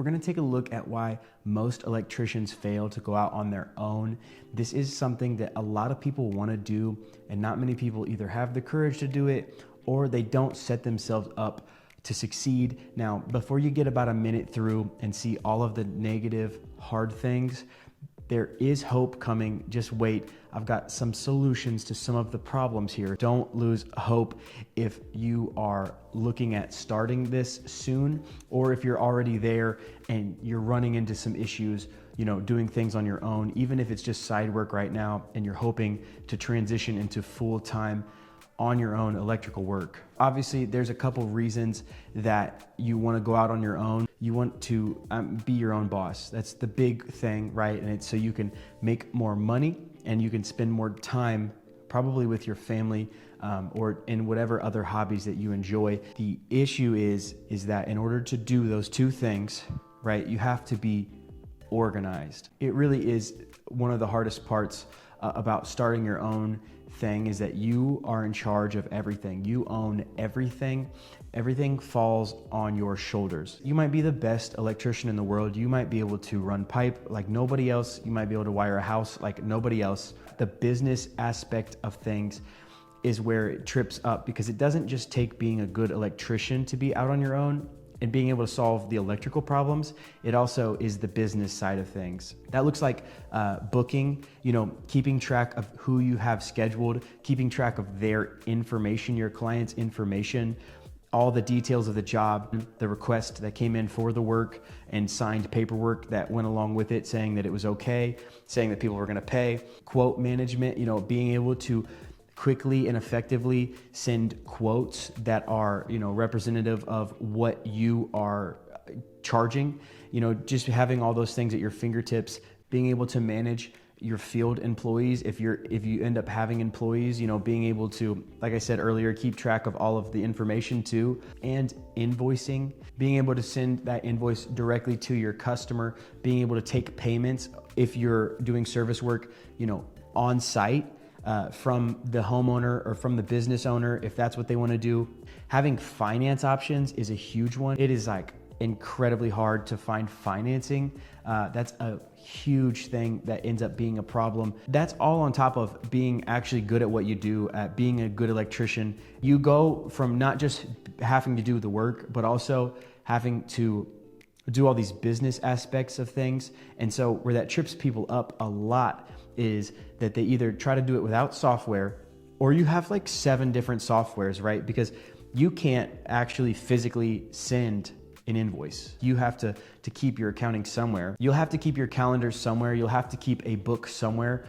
gonna take a look at why most electricians fail to go out on their own. This is something that a lot of people wanna do, and not many people either have the courage to do it or they don't set themselves up to succeed. Now, before you get about a minute through and see all of the negative, hard things, there is hope coming. Just wait. I've got some solutions to some of the problems here. Don't lose hope if you are looking at starting this soon, or if you're already there and you're running into some issues, doing things on your own, even if it's just side work right now and you're hoping to transition into full-time on your own electrical work. Obviously, there's a couple reasons that you want to go out on your own. You want to be your own boss. That's the big thing, right? And it's so you can make more money and you can spend more time probably with your family or in whatever other hobbies that you enjoy. The issue is that in order to do those two things, right, you have to be organized. It really is one of the hardest parts about starting your own thing, is that you are in charge of everything. You own everything. Everything falls on your shoulders. You might be the best electrician in the world. You might be able to run pipe like nobody else. You might be able to wire a house like nobody else. The business aspect of things is where it trips up, because it doesn't just take being a good electrician to be out on your own and being able to solve the electrical problems. It also is the business side of things. That looks like booking, keeping track of who you have scheduled, keeping track of their information, your client's information, all the details of the job, the request that came in for the work, and signed paperwork that went along with it saying that it was okay, saying that people were gonna pay. Quote management, being able to quickly and effectively send quotes that are, representative of what you are charging, just having all those things at your fingertips, being able to manage your field employees. If you end up having employees, being able to, like I said earlier, keep track of all of the information too, and invoicing, being able to send that invoice directly to your customer, being able to take payments if you're doing service work, on site. From the homeowner or from the business owner, if that's what they want to do. Having finance options is a huge one. It is like incredibly hard to find financing. That's a huge thing that ends up being a problem. That's all on top of being actually good at what you do, at being a good electrician. You go from not just having to do the work, but also having to do all these business aspects of things. And so where that trips people up a lot is that they either try to do it without software, or you have like 7 different softwares, right? Because you can't actually physically send an invoice. You have to keep your accounting somewhere. You'll have to keep your calendar somewhere. You'll have to keep a book somewhere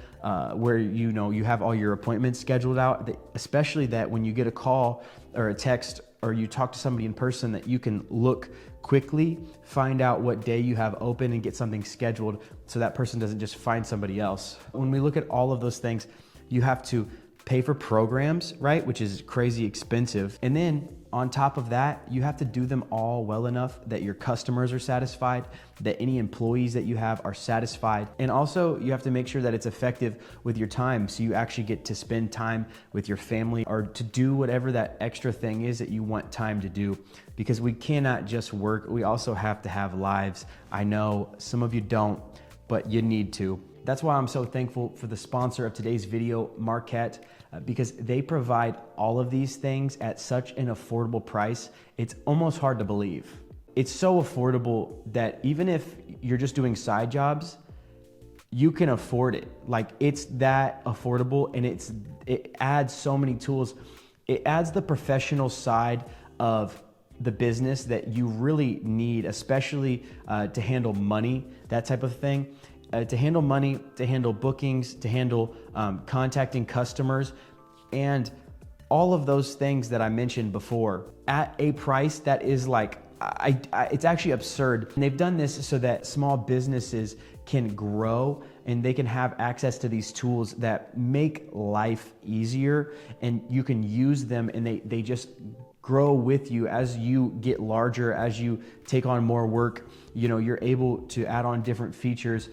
where you have all your appointments scheduled out, especially that when you get a call or a text or you talk to somebody in person, that you can look quickly, find out what day you have open and get something scheduled so that person doesn't just find somebody else. When we look at all of those things, you have to pay for programs, right? Which is crazy expensive. And then on top of that, you have to do them all well enough that your customers are satisfied, that any employees that you have are satisfied. And also you have to make sure that it's effective with your time, so you actually get to spend time with your family or to do whatever that extra thing is that you want time to do. Because we cannot just work, we also have to have lives. I know some of you don't, but you need to. That's why I'm so thankful for the sponsor of today's video, Markate, because they provide all of these things at such an affordable price. It's almost hard to believe. It's so affordable that even if you're just doing side jobs, you can afford it. Like, it's that affordable, and it adds so many tools. It adds the professional side of the business that you really need, especially to handle money, that type of thing. To handle money, to handle bookings, to handle contacting customers, and all of those things that I mentioned before at a price that is like, it's actually absurd. And they've done this so that small businesses can grow and they can have access to these tools that make life easier, and you can use them, and they just grow with you as you get larger, as you take on more work. You're able to add on different features.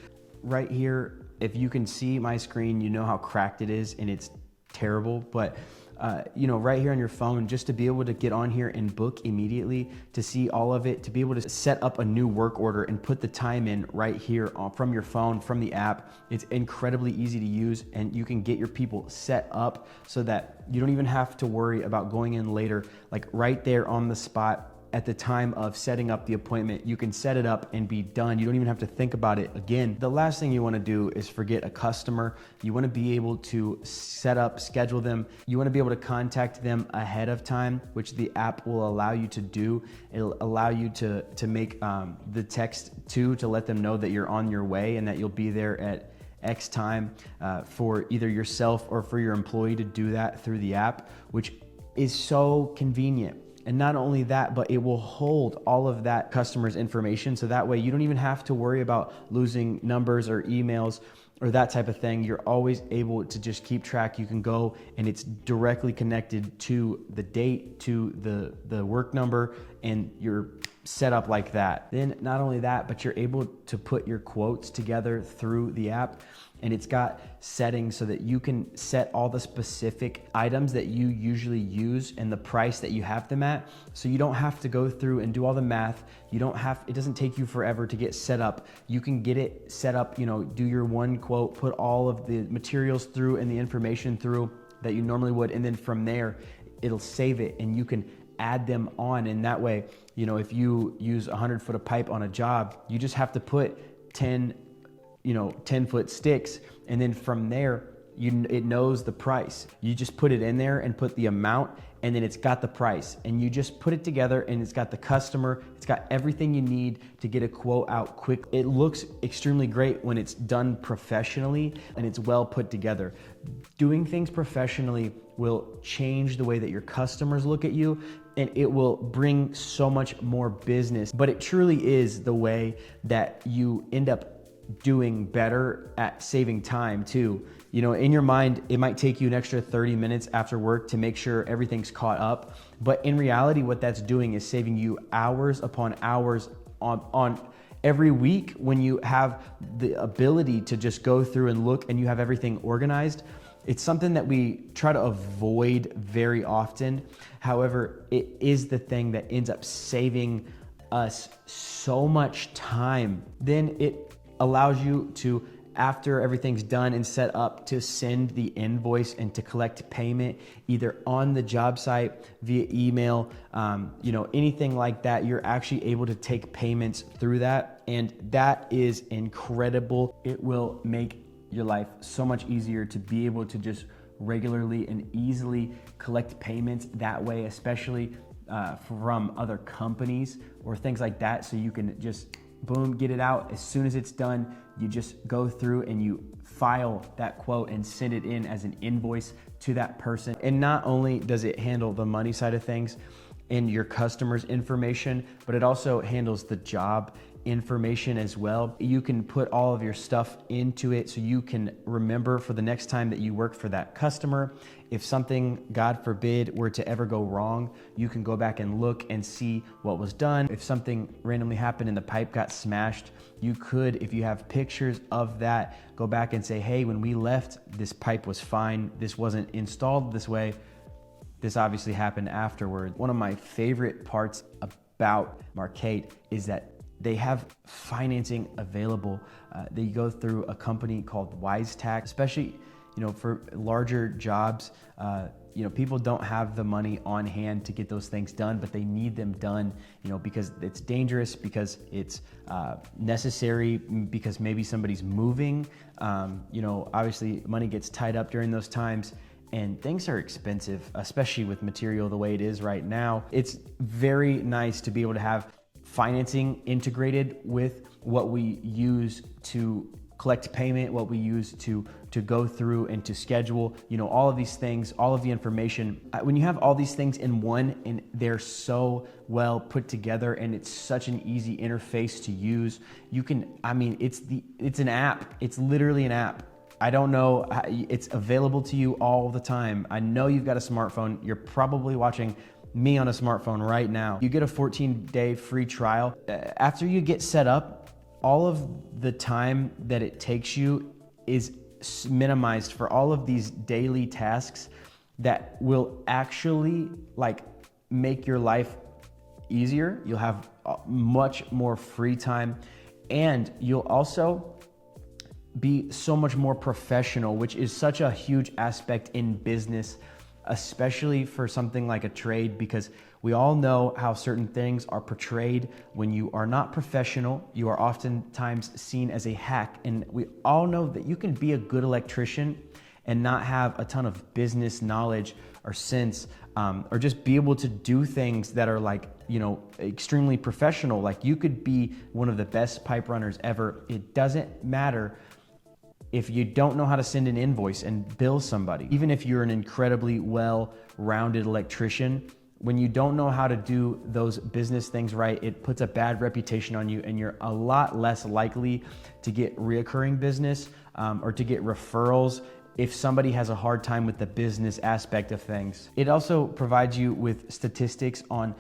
Right here, if you can see my screen, you know how cracked it is, and it's terrible, but right here on your phone, just to be able to get on here and book immediately, to see all of it, to be able to set up a new work order and put the time in right here from your phone, from the app. It's incredibly easy to use, and you can get your people set up so that you don't even have to worry about going in later. Like right there on the spot, at the time of setting up the appointment, you can set it up and be done. You don't even have to think about it again. The last thing you want to do is forget a customer. You want to be able to set up, schedule them. You want to be able to contact them ahead of time, which the app will allow you to do. It'll allow you to make the text to let them know that you're on your way and that you'll be there at X time for either yourself or for your employee to do that through the app, which is so convenient. And not only that, but it will hold all of that customer's information. So that way you don't even have to worry about losing numbers or emails or that type of thing. You're always able to just keep track. You can go and it's directly connected to the date, to the work number, and you're set up like that. Then not only that, but you're able to put your quotes together through the app. And it's got settings so that you can set all the specific items that you usually use and the price that you have them at. So you don't have to go through and do all the math. It doesn't take you forever to get set up. You can get it set up, do your one quote, put all of the materials through and the information through that you normally would. And then from there, it'll save it and you can add them on. And that way, if you use 100 foot of pipe on a job, you just have to put 10-foot sticks, and then from there it knows the price. You just put it in there and put the amount, and then it's got the price, and you just put it together, and it's got the customer, it's got everything you need to get a quote out quick. It looks extremely great when it's done professionally and it's well put together. Doing things professionally will change the way that your customers look at you, and it will bring so much more business. But it truly is the way that you end up doing better at saving time too. In your mind, it might take you an extra 30 minutes after work to make sure everything's caught up. But in reality, what that's doing is saving you hours upon hours on every week when you have the ability to just go through and look and you have everything organized. It's something that we try to avoid very often. However, it is the thing that ends up saving us so much time. Then it allows you to, after everything's done and set up, to send the invoice and to collect payment either on the job site, via email, anything like that. You're actually able to take payments through that, and that is incredible. It will make your life so much easier to be able to just regularly and easily collect payments that way, especially from other companies or things like that. So you can just boom, get it out. As soon as it's done, you just go through and you file that quote and send it in as an invoice to that person. And not only does it handle the money side of things and your customer's information, but it also handles the job information as well. You can put all of your stuff into it so you can remember for the next time that you work for that customer. If something, God forbid, were to ever go wrong, you can go back and look and see what was done. If something randomly happened and the pipe got smashed, you could, if you have pictures of that, go back and say, hey, when we left, this pipe was fine. This wasn't installed this way. This obviously happened afterward. One of my favorite parts about Markate is that they have financing available. They go through a company called WiseTax, especially for larger jobs. People don't have the money on hand to get those things done, but they need them done, because it's dangerous, because it's necessary, because maybe somebody's moving. Obviously money gets tied up during those times. And things are expensive, especially with material the way it is right now. It's very nice to be able to have financing integrated with what we use to collect payment, what we use to go through and to schedule, all of these things, all of the information. When you have all these things in one and they're so well put together and it's such an easy interface to use, it's an app. It's literally an app. I don't know, it's available to you all the time. I know you've got a smartphone. You're probably watching me on a smartphone right now. You get a 14-day free trial. After you get set up, all of the time that it takes you is minimized for all of these daily tasks. that will actually like make your life easier. You'll have much more free time, and you'll also be so much more professional, which is such a huge aspect in business, especially for something like a trade, because we all know how certain things are portrayed. When you are not professional, you are oftentimes seen as a hack. And we all know that you can be a good electrician and not have a ton of business knowledge or sense, or just be able to do things that are like, you know, extremely professional. Like you could be one of the best pipe runners ever. It doesn't matter if you don't know how to send an invoice and bill somebody. Even if you're an incredibly well-rounded electrician, when you don't know how to do those business things right, it puts a bad reputation on you, and you're a lot less likely to get reoccurring business or to get referrals if somebody has a hard time with the business aspect of things. It also provides you with statistics on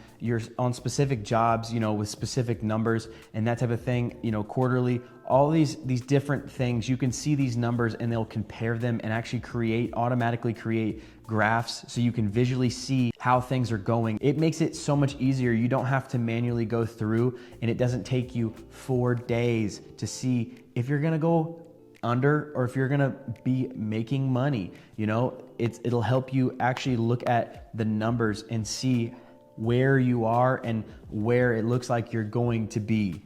specific jobs, you know, with specific numbers and that type of thing, you know, quarterly. All these different things, you can see these numbers and they'll compare them and actually automatically create graphs so you can visually see how things are going. It makes it so much easier. You don't have to manually go through, and it doesn't take you 4 days to see if you're gonna go under or if you're gonna be making money. You know, it'll help you actually look at the numbers and see where you are and where it looks like you're going to be.